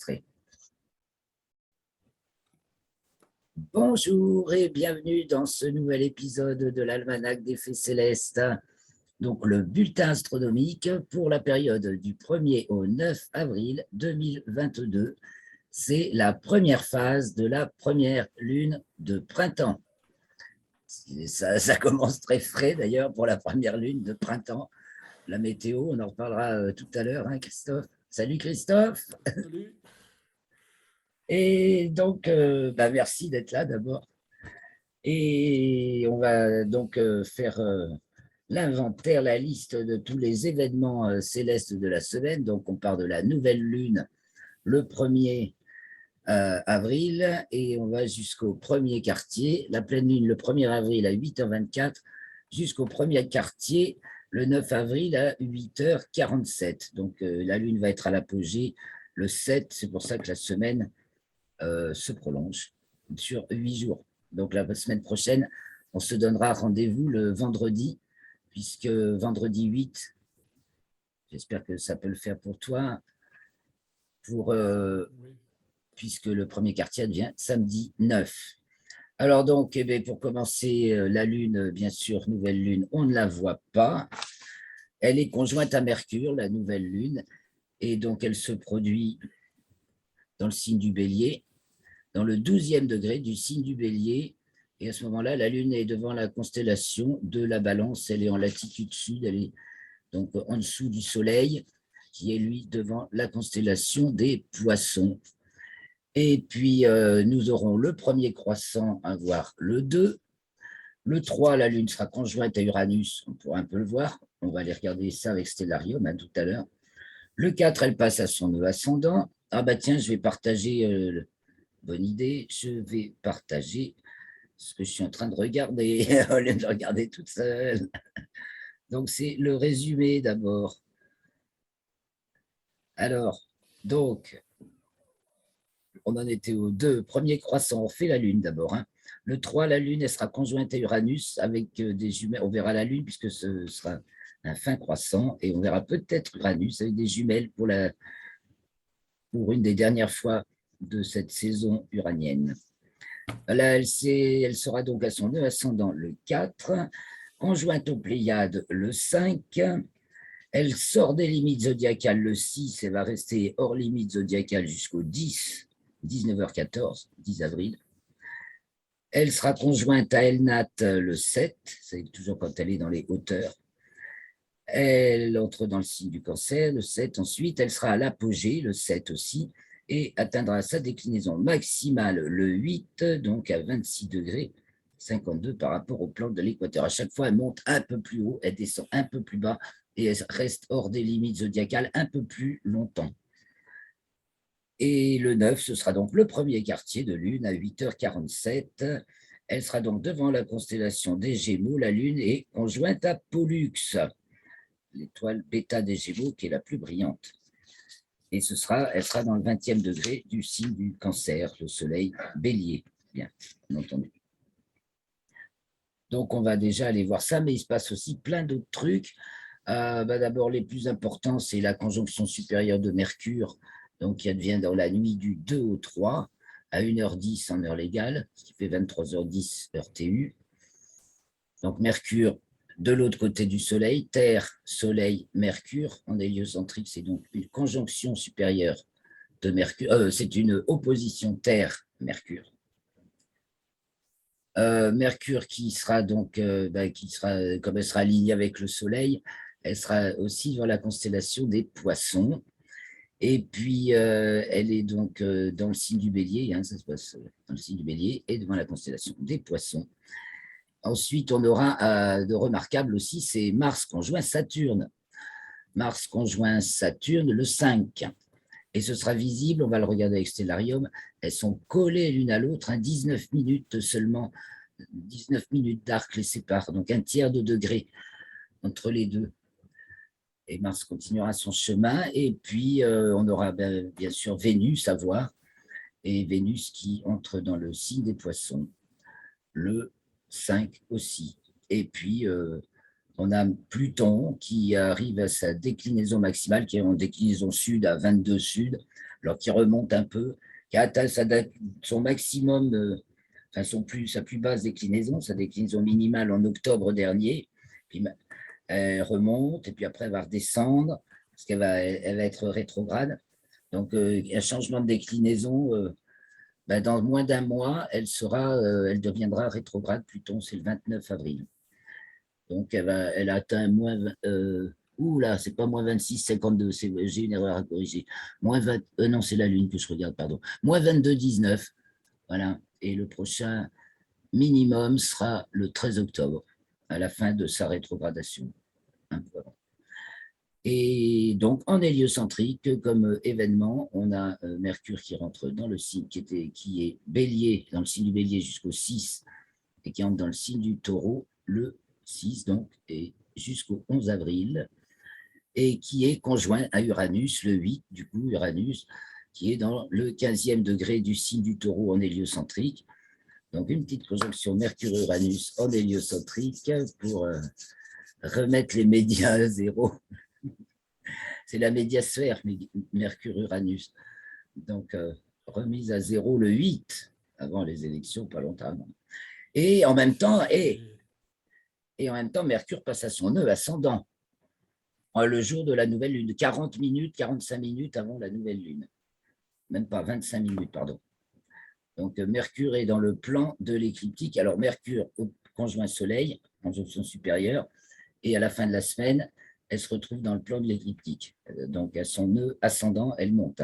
enregistré. Bonjour et bienvenue dans ce nouvel épisode de l'Almanach des Faits Célestes, donc le bulletin astronomique pour la période du 1er au 9 avril 2022. C'est la première phase de la première lune de printemps. Ça commence très frais d'ailleurs pour la première lune de printemps. La météo, on en reparlera tout à l'heure, hein, Christophe. Salut Christophe. Salut. Et donc, merci d'être là d'abord. Et on va donc faire l'inventaire, la liste de tous les événements célestes de la semaine. Donc, on part de la nouvelle lune le 1er avril et on va jusqu'au premier quartier. La pleine lune le 1er avril à 8h24 jusqu'au premier quartier le 9 avril à 8h47. Donc, la lune va être à l'apogée le 7. C'est pour ça que la semaine se prolonge sur 8 jours. Donc la semaine prochaine, on se donnera rendez-vous le vendredi, puisque vendredi 8, j'espère que ça peut le faire pour toi, Oui. puisque le premier quartier devient samedi 9. Alors donc, pour commencer, la lune, bien sûr, nouvelle lune, on ne la voit pas. Elle est conjointe à Mercure, la nouvelle lune, et donc elle se produit dans le signe du Bélier, dans le 12e degré du signe du Bélier. Et à ce moment-là, la Lune est devant la constellation de la Balance. Elle est en latitude sud, elle est donc en dessous du Soleil, qui est lui devant la constellation des Poissons. Et puis, nous aurons le premier croissant à voir le 2. Le 3, la Lune sera conjointe à Uranus, on pourra un peu le voir. On va aller regarder ça avec Stellarium tout à l'heure. Le 4, elle passe à son nœud ascendant. Ah bah tiens, je vais partager bonne idée, je vais partager ce que je suis en train de regarder, au lieu de regarder toute seule. Donc, c'est le résumé d'abord. Alors, donc, on en était au 2. Premier croissant, on fait la Lune d'abord. Hein. Le 3, la Lune, elle sera conjointe à Uranus avec des jumelles. On verra la Lune puisque ce sera un fin croissant et on verra peut-être Uranus avec des jumelles pour une des dernières fois de cette saison uranienne. Là, elle sera donc à son nœud ascendant le 4, conjointe aux Pléiades le 5. Elle sort des limites zodiacales le 6 et va rester hors limite zodiacale jusqu'au 10, 19h14, 10 avril. Elle sera conjointe à Elnat le 7, c'est toujours quand elle est dans les hauteurs. Elle entre dans le signe du Cancer, le 7. Ensuite, elle sera à l'apogée, le 7 aussi, et atteindra sa déclinaison maximale le 8, donc à 26 degrés 52 par rapport au plan de l'équateur. À chaque fois, elle monte un peu plus haut, elle descend un peu plus bas, et elle reste hors des limites zodiacales un peu plus longtemps. Et le 9, ce sera donc le premier quartier de Lune à 8h47. Elle sera donc devant la constellation des Gémeaux. La Lune est conjointe à Pollux, l'étoile bêta des Gémeaux qui est la plus brillante. Et elle sera dans le 20e degré du signe du Cancer, le Soleil Bélier. Bien, entendu. Donc, on va déjà aller voir ça, mais il se passe aussi plein d'autres trucs. D'abord, les plus importants, c'est la conjonction supérieure de Mercure, donc qui advient dans la nuit du 2 au 3, à 1h10 en heure légale, ce qui fait 23h10 heure TU. Donc, Mercure de l'autre côté du Soleil, Terre, Soleil, Mercure, en héliocentrique, c'est donc une conjonction supérieure de Mercure, c'est une opposition Terre-Mercure. Mercure qui sera donc, comme elle sera alignée avec le Soleil, elle sera aussi dans la constellation des Poissons. Et puis, elle est donc dans le signe du Bélier, hein, ça se passe dans le signe du Bélier et devant la constellation des Poissons. Ensuite, on aura de remarquable aussi, c'est Mars conjoint Saturne. Mars conjoint Saturne le 5. Et ce sera visible, on va le regarder avec Stellarium, elles sont collées l'une à l'autre, 19 minutes seulement, 19 minutes d'arc les séparent, donc un tiers de degré entre les deux. Et Mars continuera son chemin, et puis on aura bien sûr Vénus à voir, et Vénus qui entre dans le signe des Poissons, le 5 aussi. Et puis, on a Pluton qui arrive à sa déclinaison maximale, qui est en déclinaison sud à 22 sud, alors qui remonte un peu, qui a atteint son maximum, enfin sa plus basse déclinaison, sa déclinaison minimale en octobre dernier, puis elle remonte, et puis après elle va redescendre, parce elle va être rétrograde. Donc, un changement de déclinaison, dans moins d'un mois, elle deviendra rétrograde. Pluton, c'est le 29 avril. Donc, elle a atteint moins. Là, c'est pas moins 26,52, j'ai une erreur à corriger. Non, c'est la Lune que je regarde, pardon. Moins 22,19. Voilà. Et le prochain minimum sera le 13 octobre, à la fin de sa rétrogradation. Voilà. Et donc, en héliocentrique, comme événement, on a Mercure qui rentre dans le signe qui est Bélier, dans le signe du Bélier jusqu'au 6, et qui entre dans le signe du Taureau le 6, donc, et jusqu'au 11 avril, et qui est conjoint à Uranus le 8, du coup, Uranus, qui est dans le 15e degré du signe du Taureau en héliocentrique. Donc, une petite conjonction Mercure-Uranus en héliocentrique pour remettre les médias à zéro. C'est la médiasphère, Mercure-Uranus. Donc, remise à zéro le 8, avant les élections, pas longtemps. Et en même temps, Mercure passe à son nœud ascendant, le jour de la nouvelle lune, 40 minutes, 45 minutes avant la nouvelle lune. Même pas 25 minutes, pardon. Donc, Mercure est dans le plan de l'écliptique. Alors, Mercure au conjoint Soleil, conjonction supérieure, et à la fin de la semaine, elle se retrouve dans le plan de l'écliptique. Donc, à son nœud ascendant, elle monte.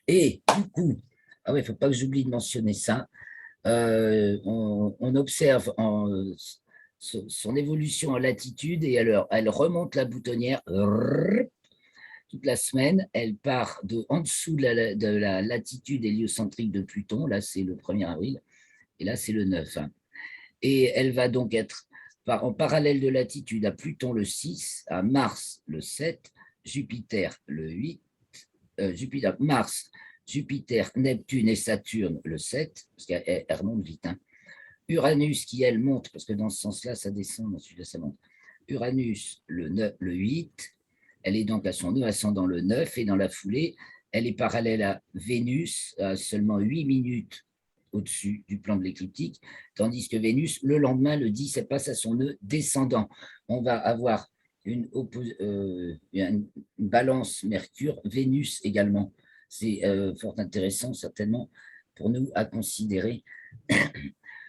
Et du coup, il ne faut pas que j'oublie de mentionner ça, on observe son évolution en latitude et alors elle remonte la boutonnière toute la semaine. Elle part en dessous de la latitude héliocentrique de Pluton. Là, c'est le 1er avril. Et là, c'est le 9. Et elle va donc être en parallèle de latitude à Pluton le 6, à Mars le 7, Jupiter le 8, Mars, Jupiter, Neptune et Saturne le 7, parce qu'elle remonte vite. Uranus qui, elle, monte, parce que dans ce sens-là, ça descend, dans celui-là, ça monte. Uranus le 8, elle est donc à son nœud ascendant le 9, et dans la foulée, elle est parallèle à Vénus, à seulement 8 minutes au-dessus du plan de l'écliptique, tandis que Vénus, le lendemain, le 10, elle passe à son nœud descendant. On va avoir une balance Mercure, Vénus également. C'est fort intéressant, certainement, pour nous à considérer,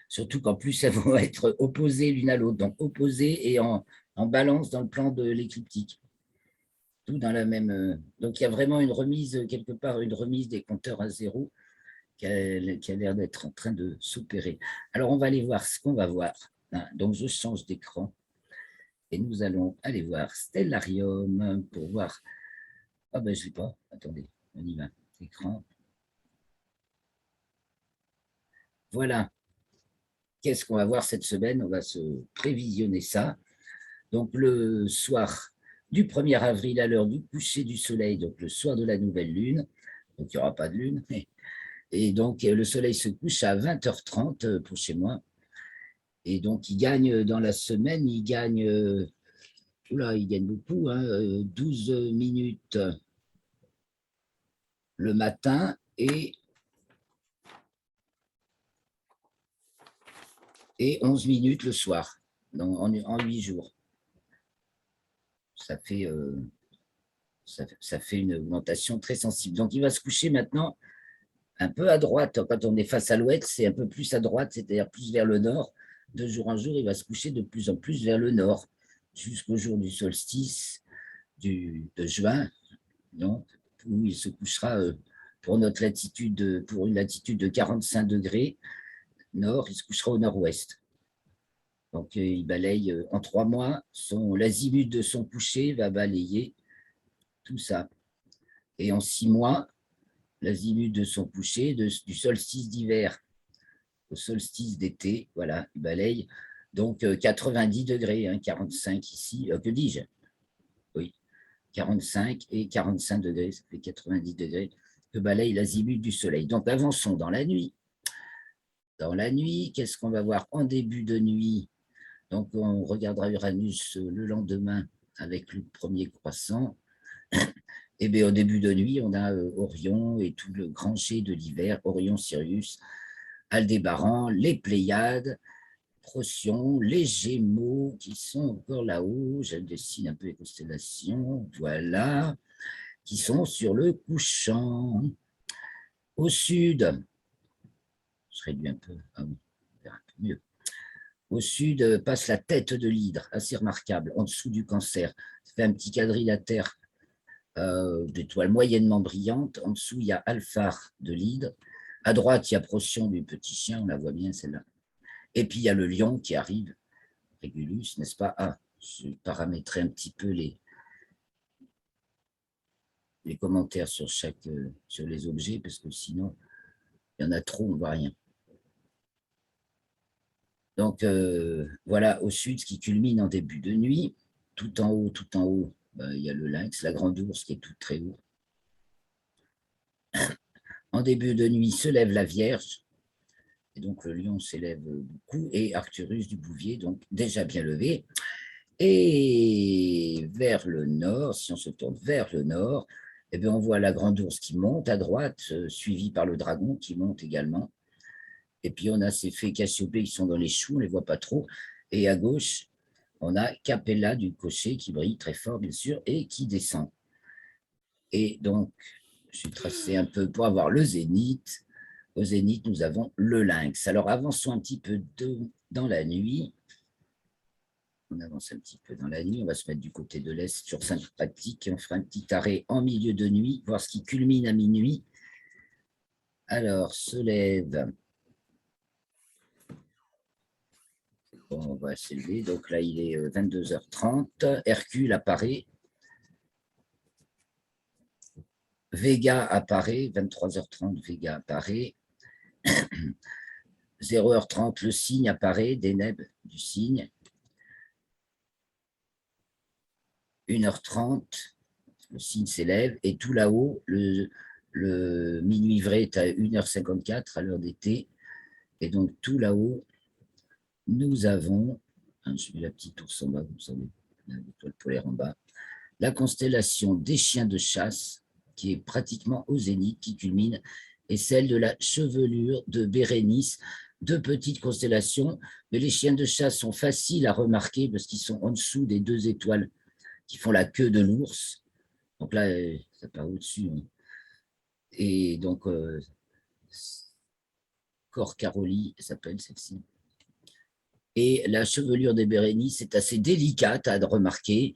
surtout qu'en plus, elles vont être opposées l'une à l'autre, donc opposées et en balance dans le plan de l'écliptique. Tout dans la même. Donc, il y a vraiment une remise, quelque part, une remise des compteurs à zéro qui a l'air d'être en train de s'opérer. Alors, on va aller voir ce qu'on va voir. Donc, je change d'écran et nous allons aller voir Stellarium pour voir. Ah ben, je ne sais pas. Attendez, on y va. Écran. Voilà. Qu'est-ce qu'on va voir cette semaine? On va se prévisionner ça. Donc, le soir du 1er avril à l'heure du coucher du soleil, donc le soir de la nouvelle lune, donc il n'y aura pas de lune, et donc le soleil se couche à 20h30 pour chez moi, et donc il gagne dans la semaine, il gagne beaucoup, 12 minutes le matin et 11 minutes le soir, donc en 8 jours. Ça fait une augmentation très sensible. Donc, il va se coucher maintenant un peu à droite. Quand on est face à l'ouest, c'est un peu plus à droite, c'est-à-dire plus vers le nord. De jour en jour, il va se coucher de plus en plus vers le nord, jusqu'au jour du solstice de juin, donc, où il se couchera pour une latitude de 45 degrés nord, il se couchera au nord-ouest. Donc, il balaye en 3 mois, l'azimut de son coucher va balayer tout ça. Et en 6 mois, l'azimut de son coucher, du solstice d'hiver au solstice d'été, voilà, il balaye. Donc 90 degrés, 45 ici, que dis-je? Oui, 45 et 45 degrés, ça fait 90 degrés que balaye l'azimut du soleil. Donc avançons dans la nuit. Dans la nuit, qu'est-ce qu'on va voir en début de nuit? Donc on regardera Uranus le lendemain avec le premier croissant. Et bien, au début de nuit, on a Orion et tout le grand jet de l'hiver, Orion, Sirius, Aldébaran, les Pléiades, Procyon, les Gémeaux qui sont encore là-haut. Je dessine un peu les constellations, voilà, qui sont sur le couchant. Au sud, je réduis un peu, ah oui, un peu mieux. Au sud passe la tête de l'hydre, assez remarquable, en dessous du Cancer. Ça fait un petit quadrilatère d'étoiles moyennement brillantes. En dessous, il y a Alphare de l'hydre. À droite, il y a Procyon du petit chien, on la voit bien celle-là. Et puis, il y a le lion qui arrive, Régulus, n'est-ce pas? Ah, je paramétrerai un petit peu les commentaires sur sur les objets, parce que sinon, il y en a trop, on ne voit rien. Donc, voilà, au sud, ce qui culmine en début de nuit. Tout en haut, il y a le lynx, la grande ours qui est tout très haut. En début de nuit se lève la Vierge, et donc le lion s'élève beaucoup, et Arcturus du Bouvier, donc déjà bien levé. Et vers le nord, si on se tourne vers le nord, eh bien, on voit la grande ours qui monte à droite, suivie par le dragon qui monte également. Et puis on a ces fées Cassiopée qui sont dans les choux, on ne les voit pas trop. Et à gauche, on a Capella du cocher qui brille très fort, bien sûr, et qui descend. Et donc, je vais tracer un peu pour avoir le zénith. Au zénith, nous avons le lynx. Alors, avançons un petit peu dans la nuit. On avance un petit peu dans la nuit. On va se mettre du côté de l'est sur Sainte-Pratique et on fera un petit arrêt en milieu de nuit, voir ce qui culmine à minuit. Alors, se lève. Bon, on va s'élever. Donc là, il est 22h30. Hercule apparaît. Vega apparaît. 23h30, Vega apparaît. 0h30, le cygne apparaît, Deneb du cygne. 1h30, le cygne s'élève, et tout là-haut, le minuit vrai est à 1h54 à l'heure d'été. Et donc tout là-haut, nous avons, je mets la petite ours en bas, vous savez, l'étoile polaire en bas, la constellation des chiens de chasse, qui est pratiquement au zénith, qui culmine, et celle de la chevelure de Bérénice, deux petites constellations, mais les chiens de chasse sont faciles à remarquer parce qu'ils sont en dessous des deux étoiles qui font la queue de l'ours. Donc là, ça part au-dessus. Hein. Et donc, Cor Caroli s'appelle celle-ci. Et la chevelure des Bérénices est assez délicate à remarquer,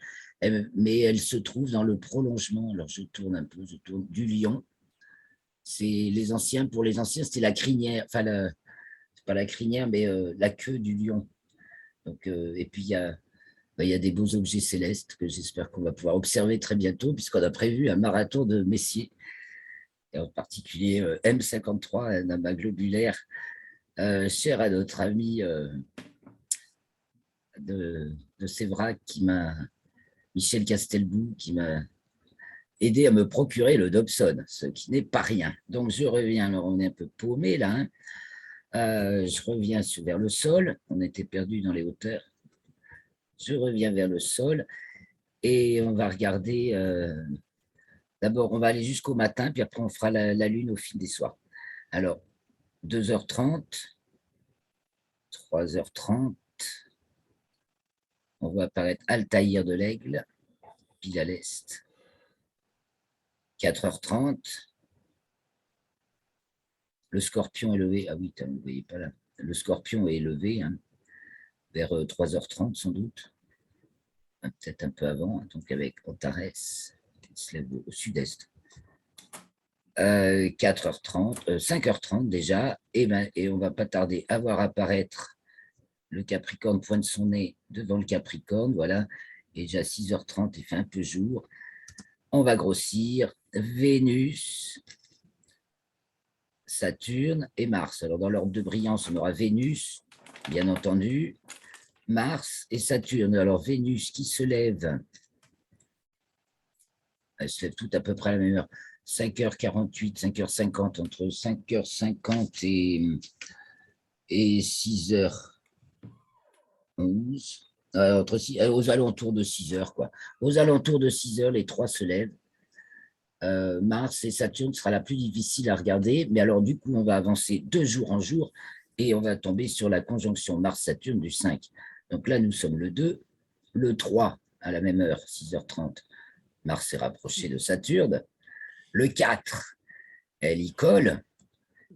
mais elle se trouve dans le prolongement. Alors, je tourne un peu, je tourne du lion. C'est les anciens, pour les anciens, c'était la crinière, enfin, pas la crinière, mais la queue du lion. Donc, et puis, il y a des beaux objets célestes que j'espère qu'on va pouvoir observer très bientôt, puisqu'on a prévu un marathon de Messier, et en particulier M53, un amas globulaire, cher à notre ami de Sévrac, Michel Castelbou, qui m'a aidé à me procurer le Dobson, ce qui n'est pas rien. Donc, je reviens, alors on est un peu paumé là, hein. Je reviens vers le sol, on était perdu dans les hauteurs. Je reviens vers le sol et on va regarder. D'abord, on va aller jusqu'au matin, puis après, on fera la lune au fil des soirs. Alors, 2h30, 3h30, on voit apparaître Altaïr de l'Aigle, pile à l'est. 4h30, le Scorpion est levé. Ah oui, vous ne voyez pas là. Le Scorpion est levé hein, vers 3h30 sans doute, peut-être un peu avant, donc avec Antares, qui se lève au sud-est. 4h30, 5h30 déjà, et on ne va pas tarder à voir apparaître le Capricorne pointe son nez devant le Capricorne, voilà, et déjà 6h30, il fait un peu jour. On va grossir Vénus, Saturne et Mars. Alors, dans l'ordre de brillance, on aura Vénus, bien entendu, Mars et Saturne. Alors, Vénus qui se lève, elle se lève toutes à peu près à la même heure, 5h48, 5h50, entre 5h50 et 6h11, aux alentours de 6h, quoi. Aux alentours de 6h, les trois se lèvent. Mars et Saturne sera la plus difficile à regarder, mais alors du coup, on va avancer 2 jours en jour et on va tomber sur la conjonction Mars-Saturne du 5. Donc là, nous sommes le 2, le 3 à la même heure, 6h30, Mars est rapproché de Saturne, le 4, elle y colle,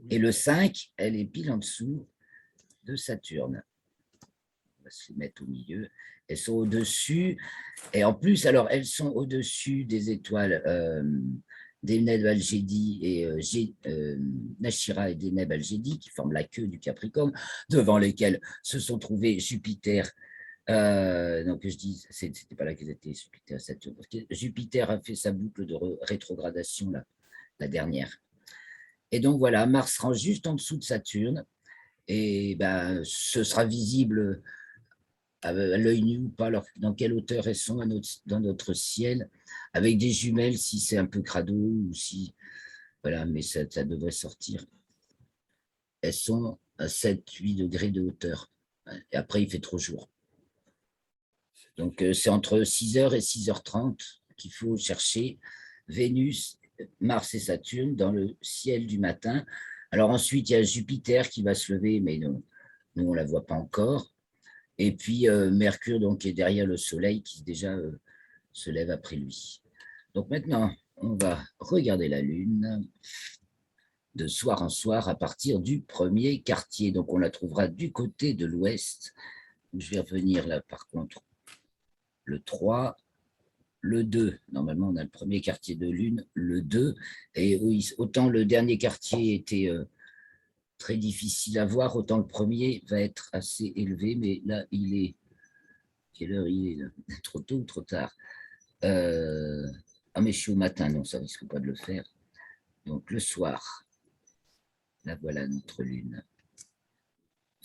et le 5, elle est pile en dessous de Saturne. On va se les mettre au milieu. Elles sont au-dessus, et en plus, alors, elles sont au-dessus des étoiles Deneb Algédi et Nashira et Deneb Algédi, qui forment la queue du Capricorne, devant lesquelles se sont trouvés Jupiter. Donc, je dis, c'était pas là qu'ils étaient, Jupiter, Saturne. Jupiter a fait sa boucle de rétrogradation, la dernière. Et donc, voilà, Mars sera juste en dessous de Saturne, et ben, ce sera visible à l'œil nu ou pas, alors dans quelle hauteur elles sont dans notre ciel, avec des jumelles si c'est un peu crado ou si. Voilà, mais ça devrait sortir. Elles sont à 7-8 degrés de hauteur. Et après, il fait trop jour. Donc, c'est entre 6h et 6h30 qu'il faut chercher Vénus, Mars et Saturne dans le ciel du matin. Alors ensuite, il y a Jupiter qui va se lever, mais nous on ne la voit pas encore. Et puis Mercure, donc, qui est derrière le Soleil, qui déjà se lève après lui. Donc maintenant, on va regarder la Lune de soir en soir à partir du premier quartier. Donc on la trouvera du côté de l'ouest. Je vais revenir là, par contre, le 3, le 2. Normalement, on a le premier quartier de Lune, le 2. Et oui, autant le dernier quartier était très difficile à voir, autant le premier va être assez élevé. Mais là, il est... Quelle heure il est là? Trop tôt ou trop tard? Ah, mais je suis au matin, non, ça ne risque pas de le faire. Donc, le soir, là, voilà notre lune.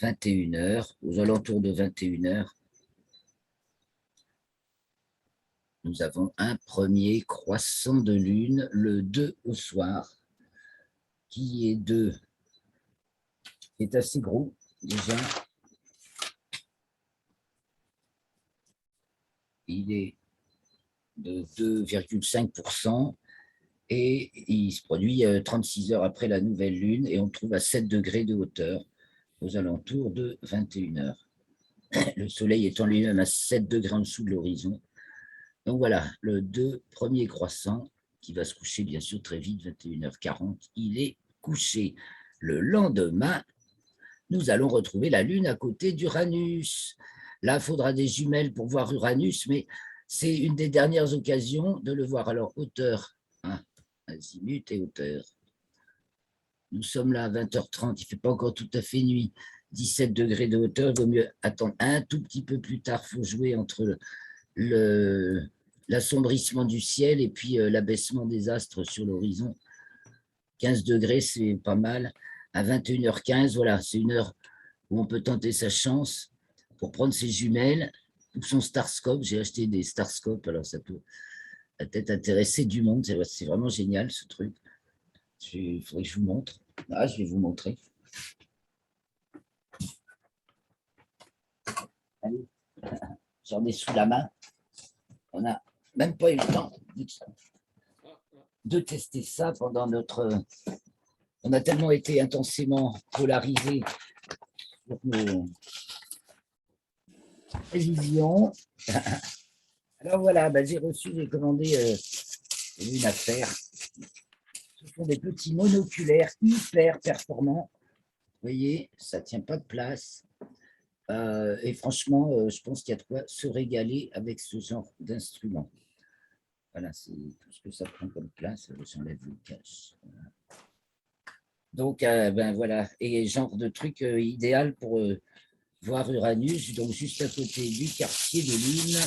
21h, aux alentours de 21h, nous avons un premier croissant de lune, le 2 au soir, qui est assez gros, déjà. Il est de 2,5%. Et il se produit 36 heures après la nouvelle lune et on trouve à 7 degrés de hauteur aux alentours de 21h. Le soleil étant lui-même à 7 degrés en dessous de l'horizon. Donc voilà, le 2 premier croissant qui va se coucher bien sûr très vite, 21h40, il est couché. Le lendemain, nous allons retrouver la lune à côté d'Uranus. Là, il faudra des jumelles pour voir Uranus, mais c'est une des dernières occasions de le voir. Alors, hauteur, hein, azimut et hauteur. Nous sommes là à 20h30, il ne fait pas encore tout à fait nuit. 17 degrés de hauteur, il vaut mieux attendre un tout petit peu plus tard. Il faut jouer entre l'assombrissement du ciel et puis l'abaissement des astres sur l'horizon. 15 degrés, c'est pas mal. À 21h15, voilà, c'est une heure où on peut tenter sa chance pour prendre ses jumelles ou son Starscope. J'ai acheté des Starscopes, alors ça peut peut-être intéresser du monde. C'est vraiment génial ce truc. Il faudrait que je vous montre. Ah, je vais vous montrer. Allez, j'en ai sous la main. On n'a même pas eu le temps de tester ça pendant notre. On a tellement été intensément polarisés sur nos prévisions. Alors voilà, j'ai commandé une affaire. Ce sont des petits monoculaires hyper performants. Vous voyez, ça ne tient pas de place. Et franchement, je pense qu'il y a de quoi se régaler avec ce genre d'instrument. Voilà, c'est tout ce que ça prend comme place. J'enlève le cache. Voilà. Donc, voilà, et genre de truc idéal pour voir Uranus, donc juste à côté du quartier de lune,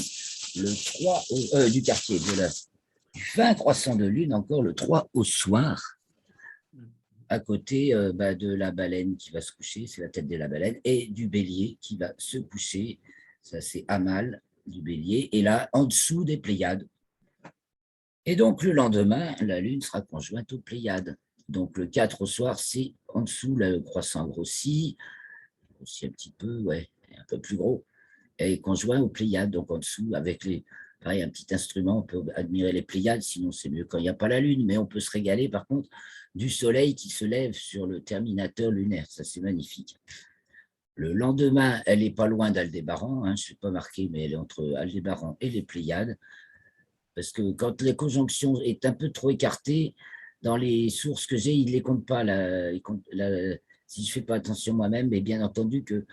le 3 du quartier, du fin croissant de lune, encore le 3 au soir, à côté de la baleine qui va se coucher, c'est la tête de la baleine, et du bélier qui va se coucher, ça c'est Amal du bélier, et là, en dessous des Pléiades. Et donc, le lendemain, la lune sera conjointe aux Pléiades. Donc, le 4 au soir, c'est en dessous, le croissant grossit un petit peu, ouais, un peu plus gros, et conjoint aux Pléiades, donc en dessous, avec pareil, un petit instrument, on peut admirer les Pléiades, sinon c'est mieux quand il n'y a pas la Lune, mais on peut se régaler par contre du soleil qui se lève sur le terminateur lunaire, ça c'est magnifique. Le lendemain, elle n'est pas loin d'Aldébaran, hein, je ne suis pas marqué, mais elle est entre Aldébaran et les Pléiades, parce que quand la conjonction est un peu trop écartée, dans les sources que j'ai, ils ne les comptent pas. Si je ne fais pas attention moi-même, mais bien entendu que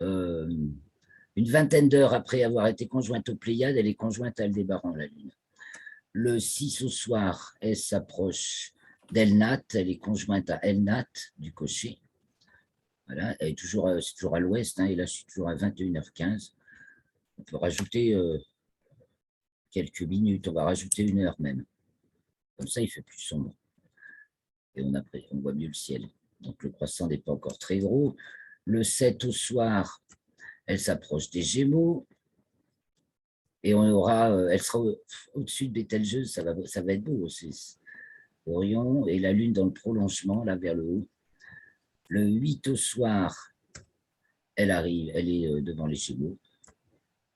une vingtaine d'heures après avoir été conjointe aux Pléiades, elle est conjointe à Aldébaran, la Lune. Le 6 au soir, elle s'approche d'Elnat, elle est conjointe à Elnat du cocher. Voilà, c'est toujours à l'ouest, hein, et là, je suis toujours à 21h15. On peut rajouter quelques minutes, on va rajouter 1 heure même. Comme ça, il fait plus sombre. Et on voit mieux le ciel. Donc, le croissant n'est pas encore très gros. Le 7 au soir, elle s'approche des Gémeaux. Et elle sera au-dessus de Bételgeuse, ça va être beau aussi. Orion et la Lune dans le prolongement, là, vers le haut. Le 8 au soir, elle arrive, elle est devant les Gémeaux.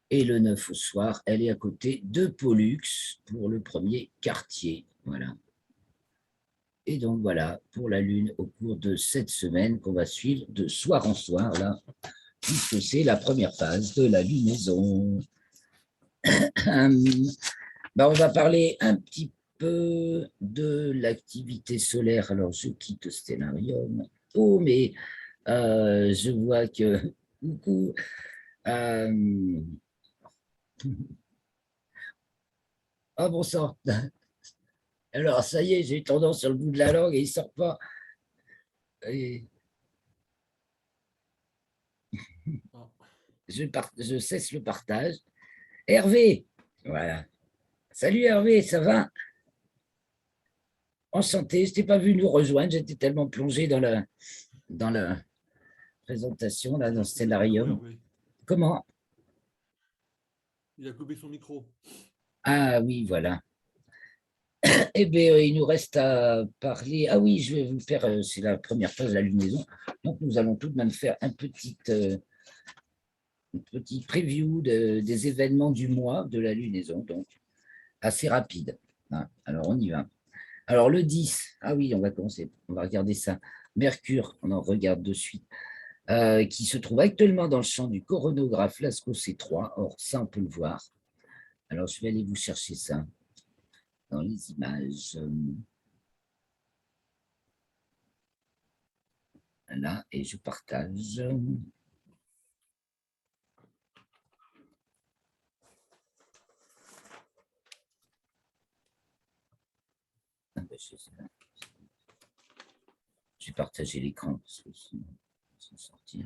Et le 9 au soir, elle est à côté de Pollux pour le premier quartier. Voilà. Et donc voilà, pour la Lune, au cours de cette semaine qu'on va suivre de soir en soir, là, puisque c'est la première phase de la lunaison. On va parler un petit peu de l'activité solaire. Alors, je quitte Stellarium. Oh, mais je vois que coucou. Ah bon sang. Alors, ça y est, j'ai tendance sur le bout de la langue et il ne sort pas. Et je cesse le partage. Hervé, voilà. Salut Hervé, ça va? Enchanté, je t'ai pas vu nous rejoindre, j'étais tellement plongé dans la présentation, là, dans le scénarium. Comment? Il a coupé son micro. Ah oui, voilà. Eh bien, il nous reste à parler. Ah oui, je vais vous faire, c'est la première phase de la lunaison. Donc, nous allons tout de même faire un petit preview des événements du mois de la lunaison, donc assez rapide. Ah, alors, on y va. Alors, le 10, ah oui, on va commencer, on va regarder ça. Mercure, on en regarde de suite, qui se trouve actuellement dans le champ du coronographe Lascaux C3. Or, ça, on peut le voir. Alors, je vais aller vous chercher ça dans les images. Là, et je partage. Ah ben, je vais partager l'écran parce que sinon, sans sortir.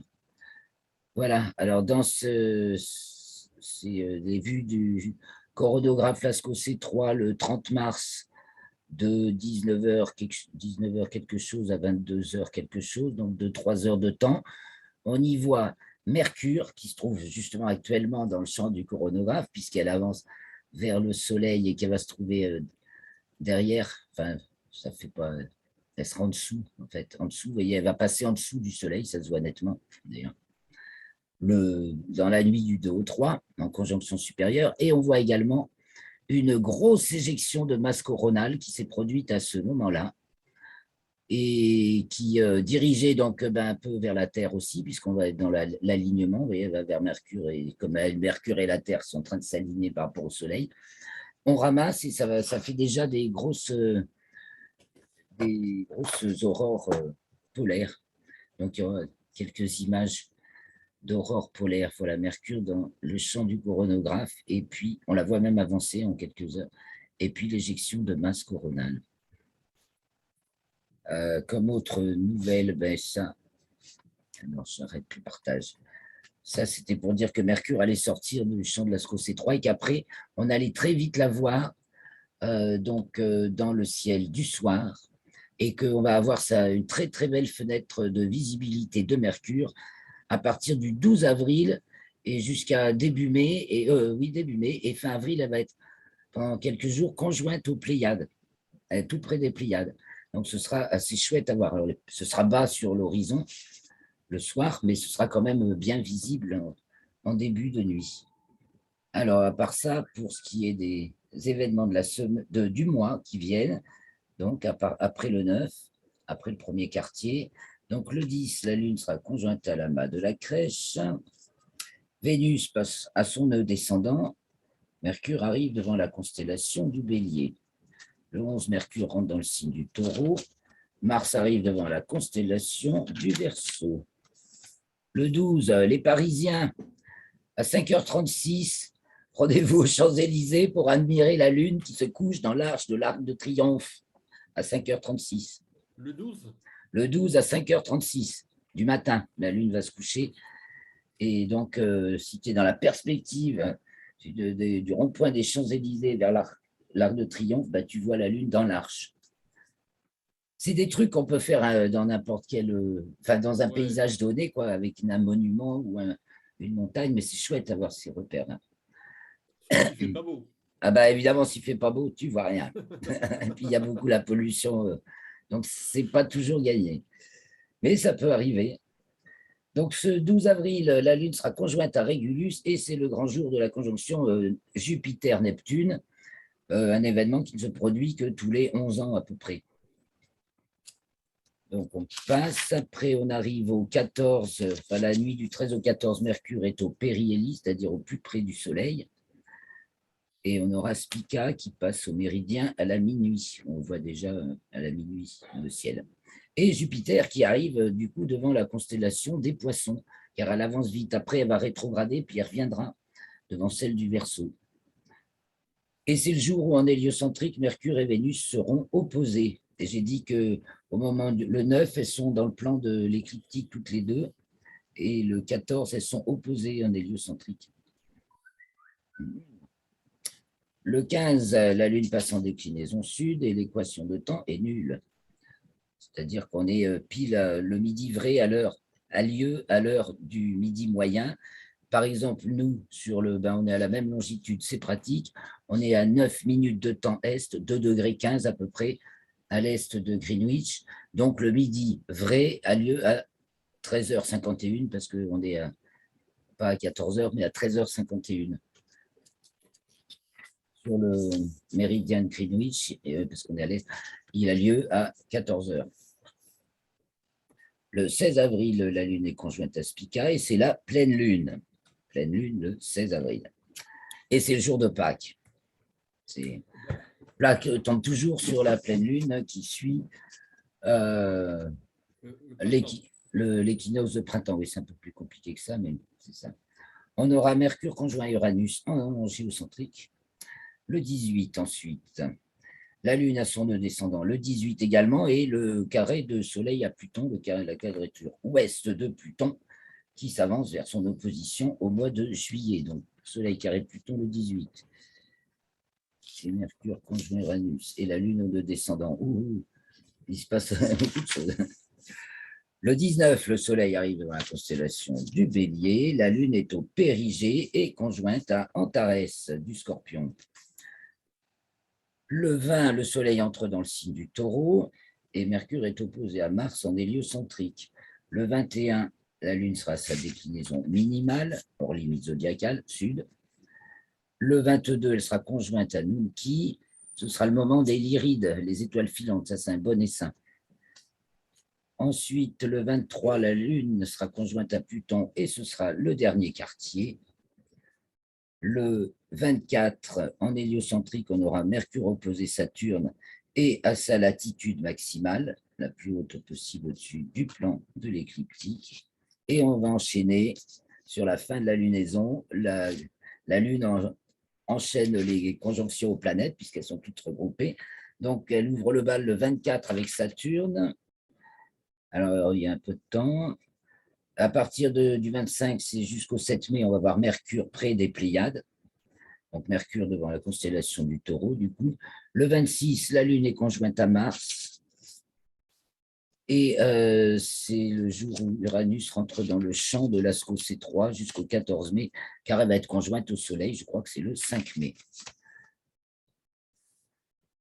Voilà, alors dans c'est les vues du coronographe Lascaux C3 le 30 mars de 19h quelque chose à 22h quelque chose, donc de 3 heures de temps. On y voit Mercure qui se trouve justement actuellement dans le champ du coronographe puisqu'elle avance vers le Soleil et qu'elle va se trouver derrière, enfin, ça fait pas, elle sera en dessous, en fait, en dessous, vous voyez, elle va passer en dessous du Soleil, ça se voit nettement, d'ailleurs, dans la nuit du 2 au 3, en conjonction supérieure, et on voit également une grosse éjection de masse coronale qui s'est produite à ce moment-là, et qui dirigeait donc un peu vers la Terre aussi, puisqu'on va être dans l'alignement, vous voyez, elle va vers Mercure, et comme Mercure et la Terre sont en train de s'aligner par rapport au Soleil, on ramasse et ça fait déjà des grosses aurores polaires. Donc, il y aura quelques images d'aurores polaires. Voilà, Mercure dans le champ du coronographe. Et puis, on la voit même avancer en quelques heures. Et puis, l'éjection de masse coronale. Comme autre nouvelle, ben ça, alors j'arrête plus partage. Ça, c'était pour dire que Mercure allait sortir du champ de Lascaux C3 et qu'après, on allait très vite la voir dans le ciel du soir et qu'on va avoir ça, une très très belle fenêtre de visibilité de Mercure à partir du 12 avril et jusqu'à début mai, début mai, et fin avril, elle va être pendant quelques jours conjointe aux Pléiades, tout près des Pléiades. Donc ce sera assez chouette à voir. Alors, ce sera bas sur l'horizon le soir, mais ce sera quand même bien visible en début de nuit. Alors, à part ça, pour ce qui est des événements du mois qui viennent, donc après le 9, après le premier quartier, donc le 10, la Lune sera conjointe à l'amas de la crèche, Vénus passe à son nœud descendant, Mercure arrive devant la constellation du Bélier. Le 11, Mercure rentre dans le signe du Taureau, Mars arrive devant la constellation du Verseau. Le 12, les Parisiens, à 5h36, rendez-vous aux Champs-Élysées pour admirer la Lune qui se couche dans l'arche de l'Arc de Triomphe à 5h36. Le 12? Le 12 à 5h36 du matin, la Lune va se coucher. Et donc, si tu es dans la perspective du rond-point des Champs-Élysées vers l'Arc de Triomphe, bah, tu vois la Lune dans l'arche. C'est des trucs qu'on peut faire dans n'importe quel, dans un paysage donné, quoi, avec un monument ou une montagne, mais c'est chouette d'avoir ces repères-là. Sauf qu'il ne fait pas beau. Ah bah évidemment, s'il ne fait pas beau, tu ne vois rien. Et puis, il y a beaucoup la pollution, donc ce n'est pas toujours gagné. Mais ça peut arriver. Donc, ce 12 avril, la Lune sera conjointe à Régulus et c'est le grand jour de la conjonction Jupiter-Neptune, un événement qui ne se produit que tous les 11 ans à peu près. Donc, on passe. Après, on arrive au 14, la nuit du 13 au 14, Mercure est au périhélie, c'est-à-dire au plus près du Soleil. Et on aura Spica qui passe au méridien à la minuit. On voit déjà à la minuit le ciel. Et Jupiter qui arrive du coup devant la constellation des Poissons, car elle avance vite. Après, elle va rétrograder, puis elle reviendra devant celle du Verseau. Et c'est le jour où en héliocentrique, Mercure et Vénus seront opposés. Et j'ai dit que au moment le 9, elles sont dans le plan de l'écliptique toutes les deux, et le 14, elles sont opposées en héliocentrique. Le 15, la Lune passe en déclinaison sud et l'équation de temps est nulle. C'est-à-dire qu'on est pile le midi vrai a lieu à l'heure du midi moyen. Par exemple, nous, on est à la même longitude, c'est pratique. On est à 9 minutes de temps est, 2 degrés 15 à peu près, à l'est de Greenwich. Donc, le midi vrai a lieu à 13h51, parce qu'on est pas à 14h, mais à 13h51. Sur le méridien de Greenwich, parce qu'on est à l'est, il a lieu à 14h. Le 16 avril, la Lune est conjointe à Spica et c'est la pleine Lune. Pleine Lune le 16 avril. Et c'est le jour de Pâques. Pâques tombe toujours sur la pleine Lune qui suit l'équinoxe de printemps. Oui, c'est un peu plus compliqué que ça, mais c'est ça. On aura Mercure conjoint à Uranus en géocentrique. Le 18 ensuite. La Lune a son nœud descendant le 18 également, et le carré de Soleil à Pluton, la quadrature ouest de Pluton, qui s'avance vers son opposition au mois de juillet. Donc, Soleil carré Pluton le 18. C'est Mercure conjoint Uranus et la Lune au nœud descendant. Il se passe beaucoup de choses. Le 19, le Soleil arrive dans la constellation du Bélier, la Lune est au Périgée et conjointe à Antares du Scorpion. Le 20, le Soleil entre dans le signe du Taureau et Mercure est opposé à Mars en héliocentrique. Le 21, la Lune sera à sa déclinaison minimale, hors limite zodiacale, sud. Le 22, elle sera conjointe à Nunki. Ce sera le moment des Lyrides, les étoiles filantes. Ça, c'est un bon essaim. Ensuite, le 23, la Lune sera conjointe à Pluton et ce sera le dernier quartier. Le 24, en héliocentrique, on aura Mercure opposé Saturne et à sa latitude maximale, la plus haute possible au-dessus du plan de l'écliptique. Et on va enchaîner sur la fin de la lunaison. La Lune enchaîne les conjonctions aux planètes, puisqu'elles sont toutes regroupées. Donc, elle ouvre le bal le 24 avec Saturne. Alors, il y a un peu de temps. À partir du 25, c'est jusqu'au 7 mai, on va voir Mercure près des Pléiades. Donc Mercure devant la constellation du Taureau, du coup. Le 26, la Lune est conjointe à Mars. Et c'est le jour où Uranus rentre dans le champ de l'Asco C3 jusqu'au 14 mai, car elle va être conjointe au Soleil, je crois que c'est le 5 mai.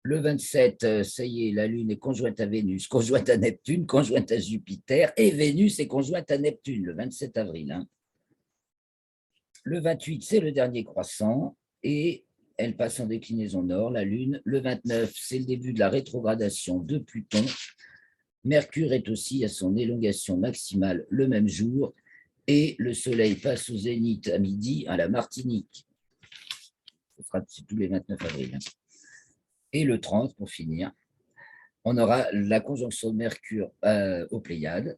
Le 27, ça y est, la Lune est conjointe à Vénus, conjointe à Neptune, conjointe à Jupiter, et Vénus est conjointe à Neptune, le 27 avril. Le 28, c'est le dernier croissant et elle passe en déclinaison nord, la Lune. Le 29, c'est le début de la rétrogradation de Pluton. Mercure est aussi à son élongation maximale le même jour et le Soleil passe au zénith à midi à la Martinique. C'est tous les 29 avril. Et le 30, pour finir, on aura la conjonction de Mercure aux Pléiades.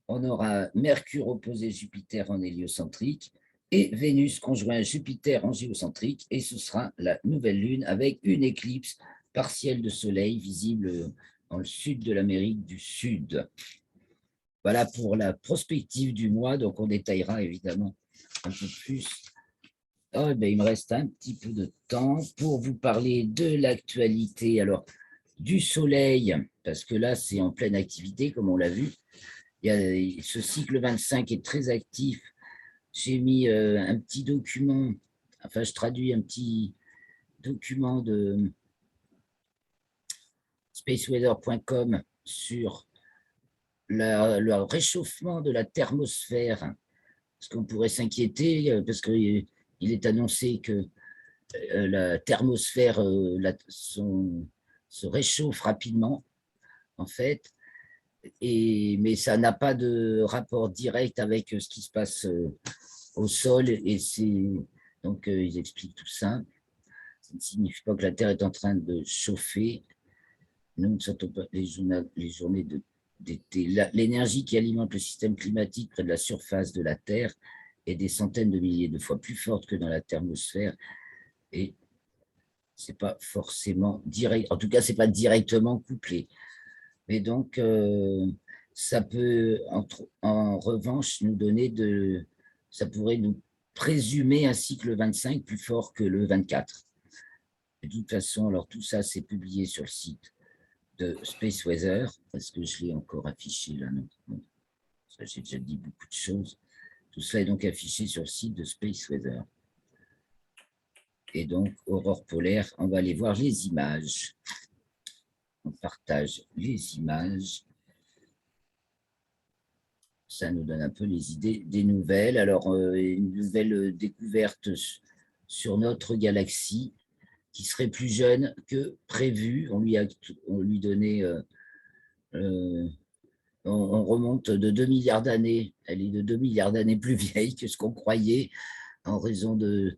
On aura Mercure opposé Jupiter en héliocentrique et Vénus conjoint Jupiter en géocentrique. Et ce sera la nouvelle Lune avec une éclipse partielle de Soleil visible dans le sud de l'Amérique du Sud. Voilà pour la prospective du mois. Donc, on détaillera évidemment un peu plus. Oh, ben, il me reste un petit peu de temps pour vous parler de l'actualité. Alors, du Soleil, parce que là, c'est en pleine activité, comme on l'a vu. Ce cycle 25 est très actif. J'ai mis un petit document, enfin, je traduis un petit document de spaceweather.com sur le réchauffement de la thermosphère, parce qu'on pourrait s'inquiéter, parce qu'il est annoncé que la thermosphère se réchauffe rapidement, en fait, mais ça n'a pas de rapport direct avec ce qui se passe au sol, et donc ils expliquent tout ça. Ça ne signifie pas que la Terre est en train de chauffer. Nous ne sentons pas les journées d'été. L'énergie qui alimente le système climatique près de la surface de la Terre est des centaines de milliers de fois plus forte que dans la thermosphère, et c'est pas forcément direct, en tout cas, c'est pas directement couplé. Mais donc, ça peut, en revanche, nous donner ça pourrait nous présumer un cycle 25 plus fort que le 24. De toute façon, alors tout ça, c'est publié sur le site de Space Weather. Est-ce que je l'ai encore affiché là? Non. Bon, ça, j'ai déjà dit beaucoup de choses. Tout cela est donc affiché sur le site de Space Weather. Et donc, aurore polaire, on va aller voir les images. On partage les images. Ça nous donne un peu les idées des nouvelles. Alors, une nouvelle découverte sur notre galaxie qui serait plus jeune que prévu. On lui donnait, on remonte de 2 milliards d'années. Elle est de 2 milliards d'années plus vieille que ce qu'on croyait en raison de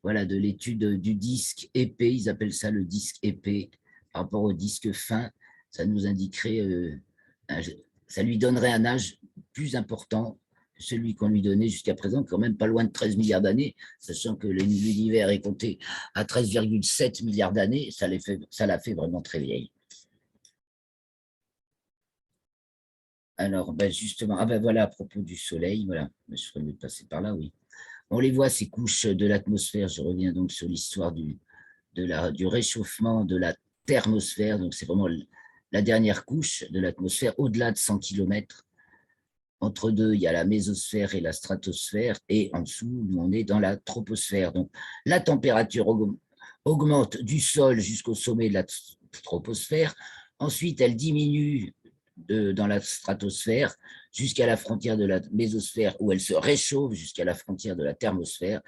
l'étude du disque épais. Ils appellent ça le disque épais par rapport au disque fin. Ça nous indiquerait, ça lui donnerait un âge plus important que celui qu'on lui donnait jusqu'à présent, quand même pas loin de 13 milliards d'années, sachant que l'univers est compté à 13,7 milliards d'années, ça l'a fait vraiment très vieille. Alors, ben justement, ah ben voilà, à propos du Soleil, voilà, je ferais mieux de passer par là, oui. On les voit, ces couches de l'atmosphère. Je reviens donc sur l'histoire du réchauffement de la thermosphère. Donc, c'est vraiment la dernière couche de l'atmosphère, au-delà de 100 km. Entre deux, il y a la mésosphère et la stratosphère. Et en dessous, nous, on est dans la troposphère. Donc, la température augmente du sol jusqu'au sommet de la troposphère. Ensuite, elle diminue dans la stratosphère jusqu'à la frontière de la mésosphère, où elle se réchauffe jusqu'à la frontière de la thermosphère.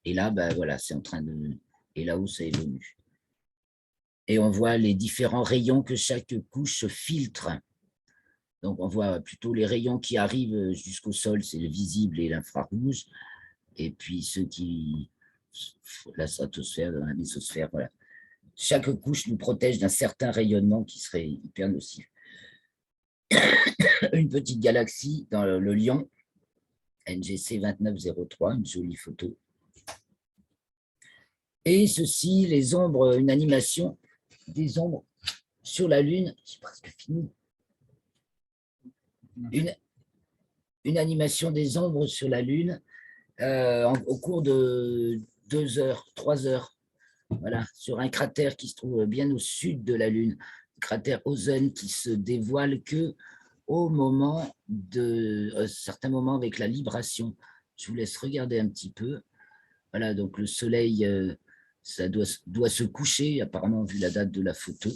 Et là, ben voilà, c'est en train de... Et là où ça évolue. Et on voit les différents rayons que chaque couche filtre. Donc, on voit plutôt les rayons qui arrivent jusqu'au sol, c'est le visible et l'infrarouge. Et puis ceux qui... la stratosphère, la mésosphère, voilà. Chaque couche nous protège d'un certain rayonnement qui serait hyper nocif. Une petite galaxie dans le Lion, NGC 2903, une jolie photo. Et ceci, les ombres, une animation des ombres sur la Lune. C'est presque fini. Une animation des ombres sur la Lune au cours de 2 heures, 3 heures. Voilà, sur un cratère qui se trouve bien au sud de la Lune, le cratère Ozone qui se dévoile que au moment de certains moments avec la libration. Je vous laisse regarder un petit peu. Voilà, donc le soleil, ça doit se coucher, apparemment, vu la date de la photo.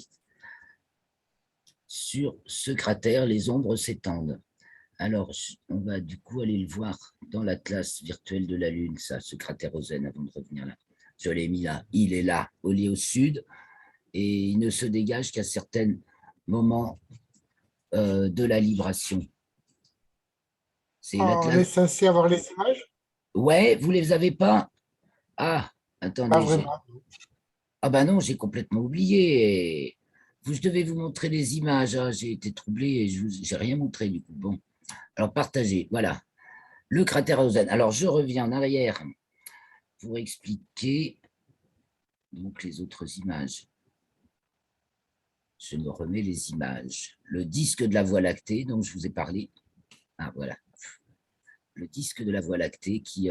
Sur ce cratère, les ombres s'étendent. Alors, on va du coup aller le voir dans l'atlas virtuel de la Lune, ça, ce cratère Rosen, avant de revenir là. Je l'ai mis là. Il est là, au lit au sud, et il ne se dégage qu'à certains moments de la libration. C'est On est l'atlas. censé avoir les images? Ouais, vous les avez pas? Ah, Pas attendez, j'ai. vraiment. Ah ben non, j'ai complètement oublié. Je devais vous montrer les images. Hein. J'ai été troublé et je n'ai rien montré du coup. Bon, alors partagez. Voilà, le cratère Rosen. Alors je reviens en arrière pour expliquer donc les autres images. Je me remets les images. Le disque de la Voie lactée dont je vous ai parlé. Ah voilà, le disque de la Voie lactée qui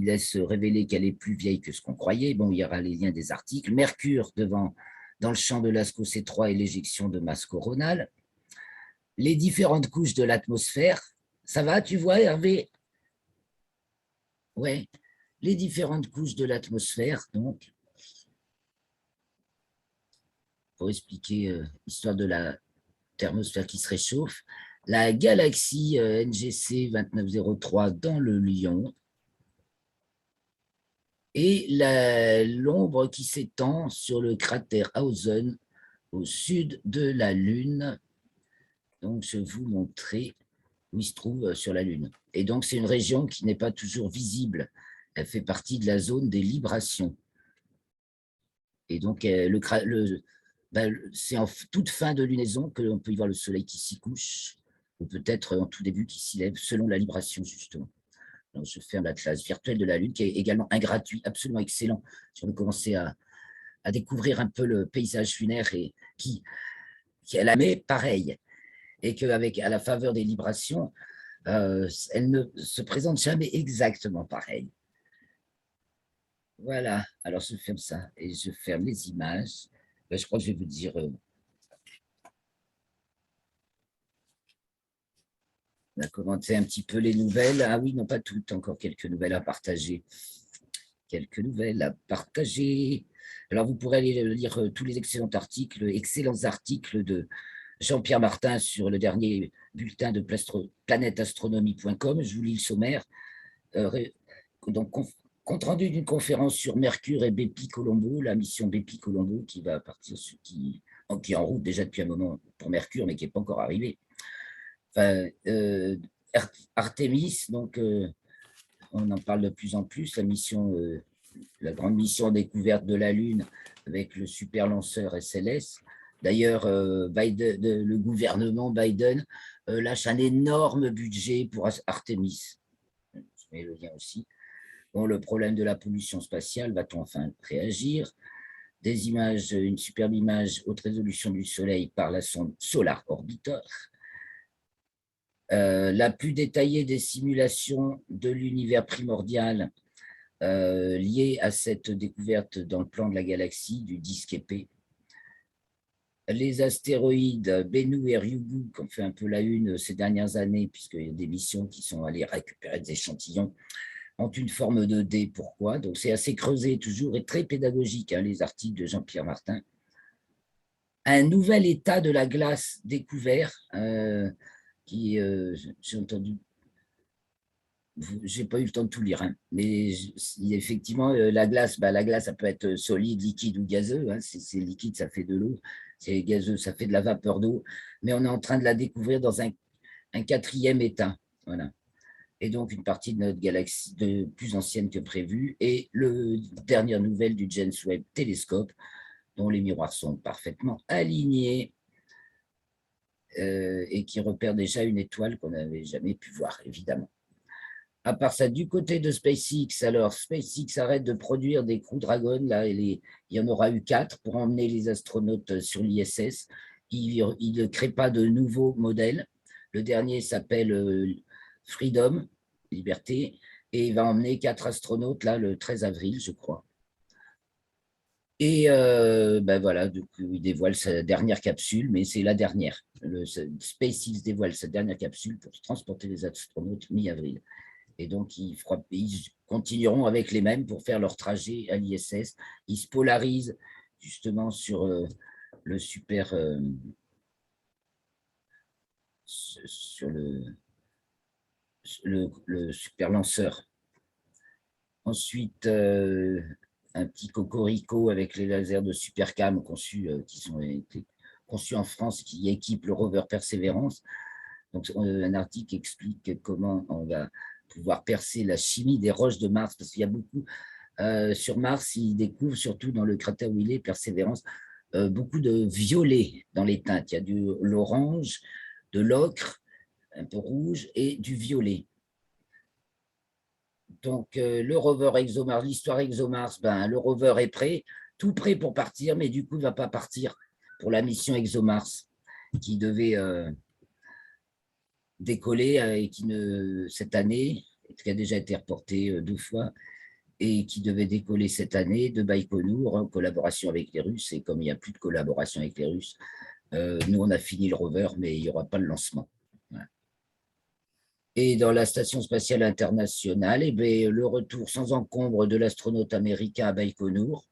laisse révéler qu'elle est plus vieille que ce qu'on croyait. Bon, il y aura les liens des articles. Mercure dans le champ de Lascaux C3 et l'éjection de masse coronale. Les différentes couches de l'atmosphère. Ça va, tu vois, Hervé? Ouais. Les différentes couches de l'atmosphère, donc, pour expliquer l'histoire de la thermosphère qui se réchauffe. La galaxie NGC 2903 dans le Lion, et l'ombre qui s'étend sur le cratère Hausen au sud de la Lune. Donc, je vais vous montrer où il se trouve sur la Lune. Et donc, c'est une région qui n'est pas toujours visible. Elle fait partie de la zone des librations. Et donc, c'est en toute fin de lunaison que l'on peut y voir le soleil qui s'y couche, ou peut-être en tout début qui s'y lève, selon la libration, justement. Donc, je ferme l'atlas virtuel de la Lune, qui est également un gratuit absolument excellent. Si on veut commencer à découvrir un peu le paysage lunaire et qui est la met pareil. Et qu'avec à la faveur des librations, elle ne se présente jamais exactement pareil. Voilà, alors je ferme ça et je ferme les images. Je crois que je vais vous dire. On a commenté un petit peu les nouvelles. Ah oui, non, pas toutes, encore quelques nouvelles à partager. Quelques nouvelles à partager. Alors, vous pourrez aller lire tous les excellents articles de Jean-Pierre Martin sur le dernier bulletin de planèteastronomie.com. Je vous lis le sommaire. Donc, compte rendu d'une conférence sur Mercure et Bepi Colombo, la mission Bepi Colombo qui va partir, qui est en route déjà depuis un moment pour Mercure, mais qui n'est pas encore arrivé. Enfin, Artemis, donc on en parle de plus en plus, la grande mission découverte de la Lune avec le super lanceur SLS. D'ailleurs, le gouvernement Biden lâche un énorme budget pour Artemis. Je mets le lien aussi. Bon, le problème de la pollution spatiale, va-t-on enfin réagir? Des images, une superbe image haute résolution du Soleil par la sonde Solar Orbiter. La plus détaillée des simulations de l'univers primordial liées à cette découverte dans le plan de la galaxie du disque épais. Les astéroïdes Bennu et Ryugu, qui ont fait un peu la une ces dernières années, puisqu'il y a des missions qui sont allées récupérer des échantillons, ont une forme de D. Pourquoi? Donc, c'est assez creusé toujours et très pédagogique, hein, les articles de Jean-Pierre Martin. Un nouvel état de la glace découvert, qui, j'ai entendu, j'ai pas eu le temps de tout lire, hein, mais effectivement, la glace, ça peut être solide, liquide ou gazeux. Hein, si c'est liquide, ça fait de l'eau. C'est gazeux, ça fait de la vapeur d'eau. Mais on est en train de la découvrir dans un quatrième état. Voilà. Et donc une partie de notre galaxie plus ancienne que prévu, et le dernière nouvelle du James Webb télescope, dont les miroirs sont parfaitement alignés et qui repère déjà une étoile qu'on n'avait jamais pu voir, évidemment. À part ça, du côté de SpaceX, alors SpaceX arrête de produire des Crew Dragon, là, il y en aura eu 4 pour emmener les astronautes sur l'ISS. Il ne crée pas de nouveaux modèles. Le dernier s'appelle Freedom, Liberté, et il va emmener 4 astronautes là le 13 avril, je crois. Et voilà, donc, il dévoile sa dernière capsule, mais c'est la dernière. SpaceX dévoile sa dernière capsule pour transporter les astronautes mi-avril. Et donc, ils continueront avec les mêmes pour faire leur trajet à l'ISS. Ils se polarisent justement sur le super sur le super lanceur. Ensuite, un petit cocorico avec les lasers de Supercam qui sont été conçus en France, qui équipent le rover Perseverance. Donc, un article qui explique comment on va pouvoir percer la chimie des roches de Mars, parce qu'il y a beaucoup, sur Mars, ils découvrent, surtout dans le cratère où il est, Persévérance, beaucoup de violet dans les teintes. Il y a de l'orange, de l'ocre, un peu rouge, et du violet. Donc, le rover ExoMars, l'histoire ExoMars, ben, le rover est prêt, tout prêt pour partir, mais du coup, il ne va pas partir pour la mission ExoMars, qui devait décoller et cette année, qui a déjà été reportée 2 fois, et qui devait décoller cette année de Baïkonour en collaboration avec les Russes. Et comme il n'y a plus de collaboration avec les Russes, nous, on a fini le rover, mais il n'y aura pas le lancement. Voilà. Et dans la Station spatiale internationale, eh bien, le retour sans encombre de l'astronaute américain à Baïkonour.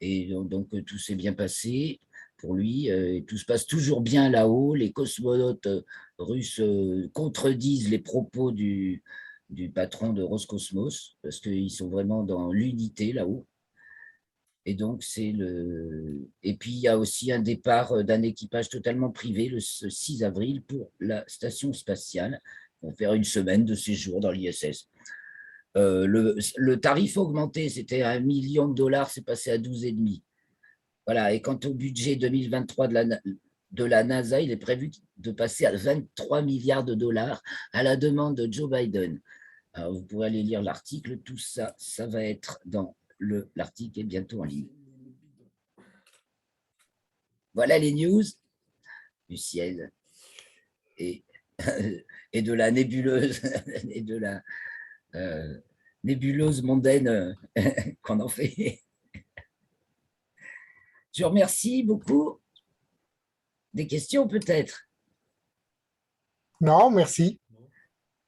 Et donc tout s'est bien passé pour lui. Et tout se passe toujours bien là-haut. Les cosmonautes russes contredisent les propos du patron de Roscosmos, parce qu'ils sont vraiment dans l'unité là-haut. Et donc, Et puis, il y a aussi un départ d'un équipage totalement privé le 6 avril pour la station spatiale. On va faire une semaine de séjour dans l'ISS. Le tarif a augmenté, c'était à $1 million, c'est passé à 12,5. Voilà, et quant au budget 2023 de la NASA, il est prévu de passer à 23 milliards de dollars à la demande de Joe Biden. Alors, vous pourrez aller lire l'article, tout ça, ça va être dans l'article est bientôt en ligne. Voilà les news du ciel et, et de la nébuleuse et de la nébuleuse mondaine qu'on en fait. Je vous remercie beaucoup. Des questions peut-être? Non, merci.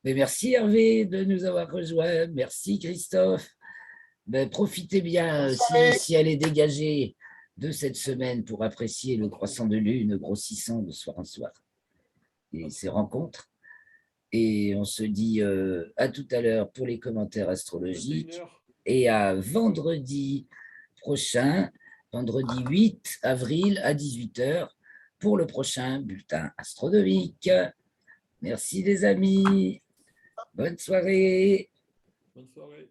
Mais merci Hervé de nous avoir rejoints. Merci Christophe. Ben, profitez bien si le ciel est dégagé de cette semaine pour apprécier le croissant de lune grossissant de soir en soir et ces rencontres. Et on se dit à tout à l'heure pour les commentaires astrologiques et à vendredi prochain, vendredi 8 avril à 18h pour le prochain bulletin astronomique. Merci les amis. Bonne soirée. Bonne soirée.